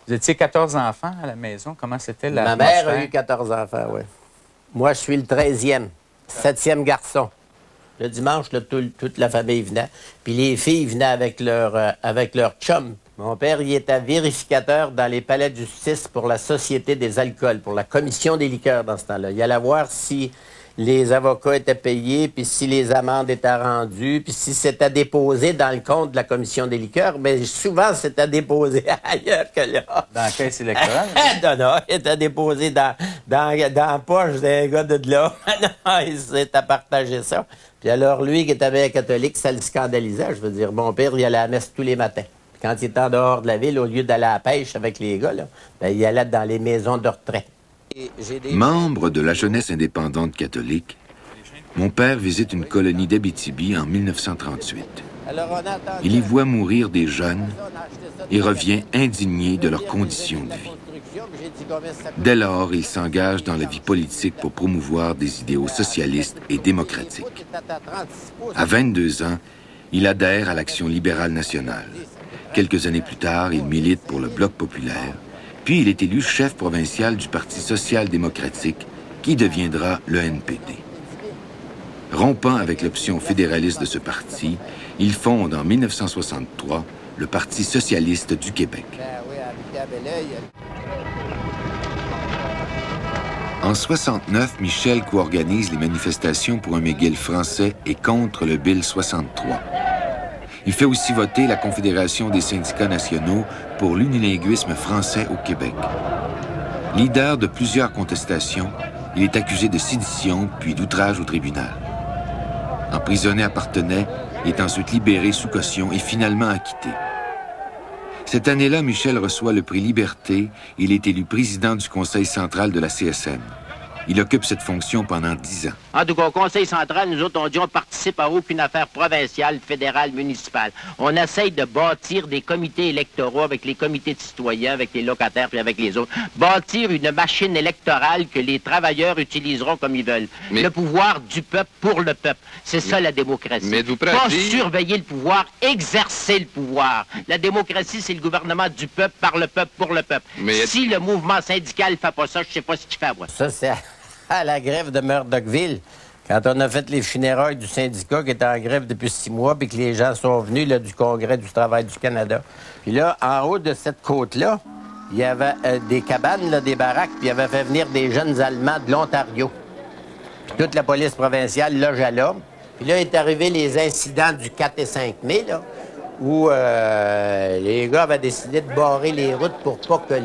Vous étiez 14 enfants à la maison. Comment c'était Ma mère a eu 14 enfants, oui. Moi, je suis le 13e, 7e garçon. Le dimanche, là, toute la famille venait. Puis les filles venaient avec leur chum. Mon père, il était vérificateur dans les palais de justice pour la Société des alcools, pour la commission des liqueurs dans ce temps-là. Il allait voir si les avocats étaient payés, puis si les amendes étaient rendues, puis si c'était déposé dans le compte de la commission des liqueurs. Mais souvent, c'était déposé ailleurs que là. Dans la caisse électorale? Non, il était déposé dans la poche d'un gars de là. Non, il s'est à partager ça. Puis alors, lui, qui était bien catholique, ça le scandalisait. Je veux dire, mon père, il allait à la messe tous les matins. Quand il était en dehors de la ville, au lieu d'aller à la pêche avec les gars, là, ben, il allait dans les maisons de retraite. Membre de la jeunesse indépendante catholique, mon père visite une colonie d'Abitibi en 1938. Il y voit mourir des jeunes et revient indigné de leurs conditions de vie. Dès lors, il s'engage dans la vie politique pour promouvoir des idéaux socialistes et démocratiques. À 22 ans, il adhère à l'Action libérale nationale. Quelques années plus tard, il milite pour le Bloc populaire, puis il est élu chef provincial du Parti social-démocratique, qui deviendra le NPD. Rompant avec l'option fédéraliste de ce parti, il fonde en 1963 le Parti socialiste du Québec. En 1969, Michel co-organise les manifestations pour un McGill français et contre le Bill 63. Il fait aussi voter la Confédération des syndicats nationaux pour l'unilinguisme français au Québec. Leader de plusieurs contestations, il est accusé de sédition puis d'outrage au tribunal. Emprisonné à Parthenay, il est ensuite libéré sous caution et finalement acquitté. Cette année-là, Michel reçoit le prix Liberté. Il est élu président du Conseil central de la CSN. Il occupe cette fonction pendant 10 ans. En tout cas, au Conseil central, nous autres, on dit on participe à aucune affaire provinciale, fédérale, municipale. On essaye de bâtir des comités électoraux avec les comités de citoyens, avec les locataires puis avec les autres. Bâtir une machine électorale que les travailleurs utiliseront comme ils veulent. Mais... le pouvoir du peuple pour le peuple. C'est ça la démocratie. Mais vous pas surveiller le pouvoir, exercer le pouvoir. La démocratie, c'est le gouvernement du peuple, par le peuple, pour le peuple. Mais... si le mouvement syndical ne fait pas ça, je ne sais pas ce qu'il fait, moi. Ça, c'est à la grève de Murdochville, quand on a fait les funérailles du syndicat qui était en grève depuis 6 mois, puis que les gens sont venus là, du Congrès du travail du Canada. Puis là, en haut de cette côte-là, il y avait des cabanes, là, des baraques, puis il avait fait venir des jeunes Allemands de l'Ontario. Puis toute la police provinciale logeait là. Puis là, est arrivé les incidents du 4 et 5 mai, là, où les gars avaient décidé de barrer les routes pour pas que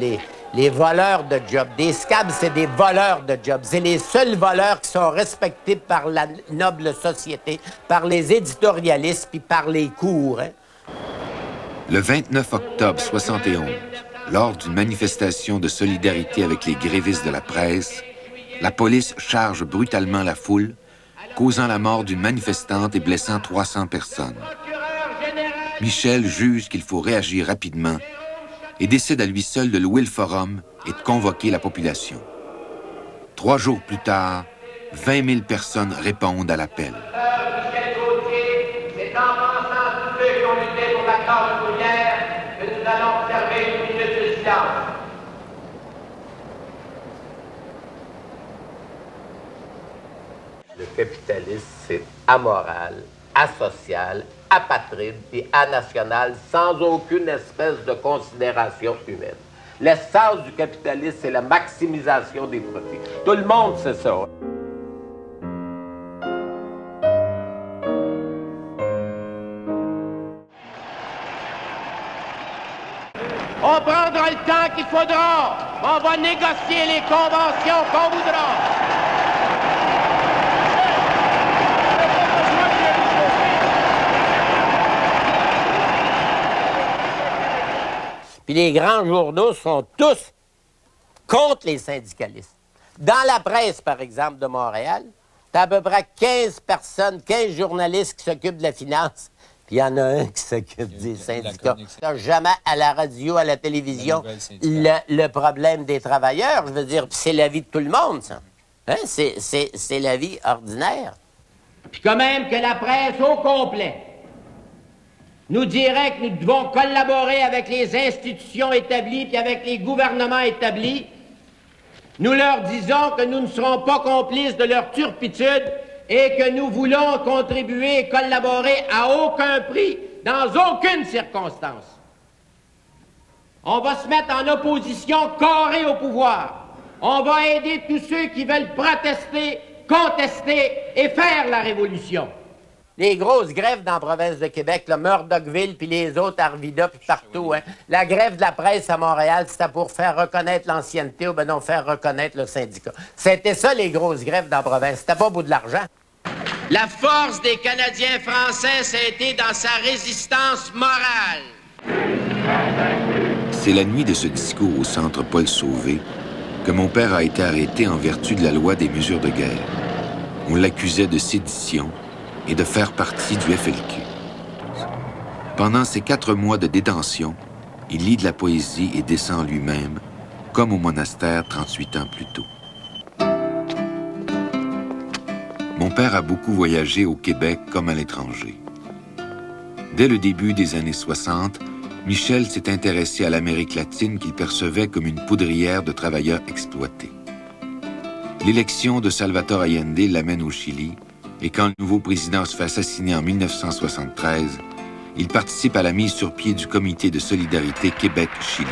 les voleurs de jobs. Des scabs, c'est des voleurs de jobs. C'est les seuls voleurs qui sont respectés par la noble société, par les éditorialistes puis par les cours. Hein? Le 29 octobre 71, lors d'une manifestation de solidarité avec les grévistes de la presse, la police charge brutalement la foule, causant la mort d'une manifestante et blessant 300 personnes. Michel juge qu'il faut réagir rapidement et décide à lui seul de louer le forum et de convoquer la population. 3 jours plus tard, 20 000 personnes répondent à l'appel. C'est en pensant à tous ceux qui ont lutté pour la classe ouvrière que nous allons observer une minute de silence. Le capitalisme, c'est amoral, asocial, apatride et anational, sans aucune espèce de considération humaine. L'essence du capitalisme, c'est la maximisation des profits. Tout le monde sait ça. On prendra le temps qu'il faudra. On va négocier les conventions qu'on voudra. Puis les grands journaux sont tous contre les syndicalistes. Dans la presse, par exemple, de Montréal, t'as à peu près 15 personnes, 15 journalistes qui s'occupent de la finance. Puis il y en a un qui s'occupe des syndicats. T'as jamais à la radio, à la télévision, le problème des travailleurs. Je veux dire, c'est la vie de tout le monde, ça. Hein? C'est la vie ordinaire. Puis quand même que la presse au complet nous dirait que nous devons collaborer avec les institutions établies puis avec les gouvernements établis, nous leur disons que nous ne serons pas complices de leur turpitude et que nous voulons contribuer et collaborer à aucun prix, dans aucune circonstance. On va se mettre en opposition carrée au pouvoir. On va aider tous ceux qui veulent protester, contester et faire la révolution. Les grosses grèves dans la province de Québec, le Murdochville, puis les autres, Arvida, puis partout, hein. La grève de la presse à Montréal, c'était pour faire reconnaître l'ancienneté ou ben non, faire reconnaître le syndicat. C'était ça, les grosses grèves dans la province. C'était pas au bout de l'argent. La force des Canadiens français, ça a été dans sa résistance morale. C'est la nuit de ce discours au centre Paul Sauvé que mon père a été arrêté en vertu de la loi des mesures de guerre. On l'accusait de sédition et de faire partie du FLQ. Pendant ces 4 mois de détention, il lit de la poésie et descend lui-même, comme au monastère 38 ans plus tôt. Mon père a beaucoup voyagé au Québec comme à l'étranger. Dès le début des années 60, Michel s'est intéressé à l'Amérique latine qu'il percevait comme une poudrière de travailleurs exploités. L'élection de Salvador Allende l'amène au Chili, et quand le nouveau président se fait assassiner en 1973, il participe à la mise sur pied du Comité de solidarité Québec-Chili.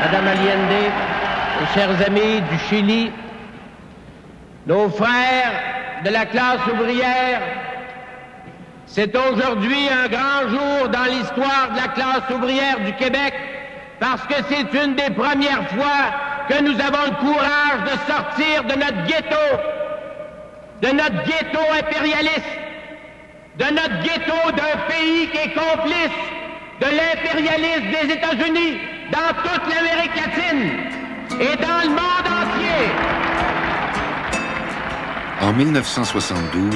Madame Allende, et chers amis du Chili, nos frères de la classe ouvrière, c'est aujourd'hui un grand jour dans l'histoire de la classe ouvrière du Québec parce que c'est une des premières fois que nous avons le courage de sortir de notre ghetto impérialiste, de notre ghetto d'un pays qui est complice de l'impérialisme des États-Unis dans toute l'Amérique latine et dans le monde entier. En 1972,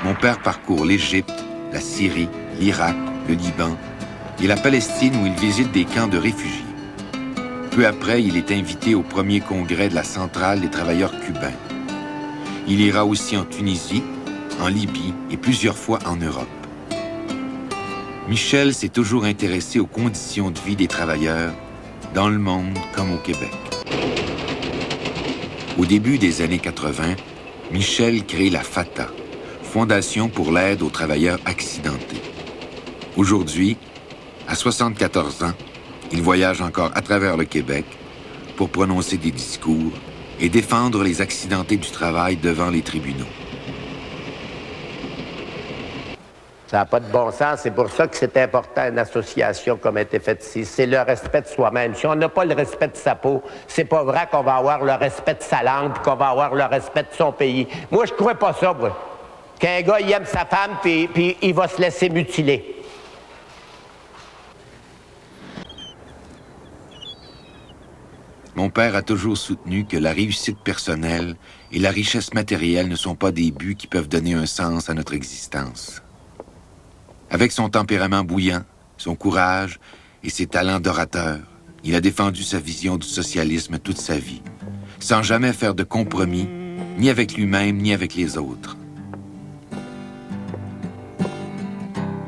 mon père parcourt l'Égypte, la Syrie, l'Irak, le Liban et la Palestine où il visite des camps de réfugiés. Peu après, il est invité au premier congrès de la Centrale des travailleurs cubains. Il ira aussi en Tunisie, en Libye et plusieurs fois en Europe. Michel s'est toujours intéressé aux conditions de vie des travailleurs, dans le monde comme au Québec. Au début des années 80, Michel crée la FATA, Fondation pour l'aide aux travailleurs accidentés. Aujourd'hui, à 74 ans, il voyage encore à travers le Québec pour prononcer des discours et défendre les accidentés du travail devant les tribunaux. Ça n'a pas de bon sens. C'est pour ça que c'est important, une association comme a été faite ici. C'est le respect de soi-même. Si on n'a pas le respect de sa peau, c'est pas vrai qu'on va avoir le respect de sa langue puis qu'on va avoir le respect de son pays. Moi, je crois pas ça, moi. Qu'un gars, il aime sa femme puis il va se laisser mutiler. Mon père a toujours soutenu que la réussite personnelle et la richesse matérielle ne sont pas des buts qui peuvent donner un sens à notre existence. Avec son tempérament bouillant, son courage et ses talents d'orateur, il a défendu sa vision du socialisme toute sa vie, sans jamais faire de compromis, ni avec lui-même, ni avec les autres.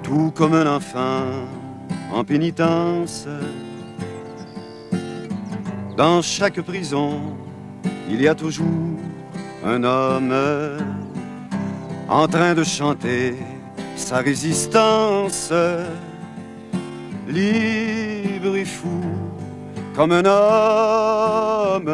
Tout comme un enfant en pénitence, dans chaque prison, il y a toujours un homme en train de chanter sa résistance, libre et fou comme un homme.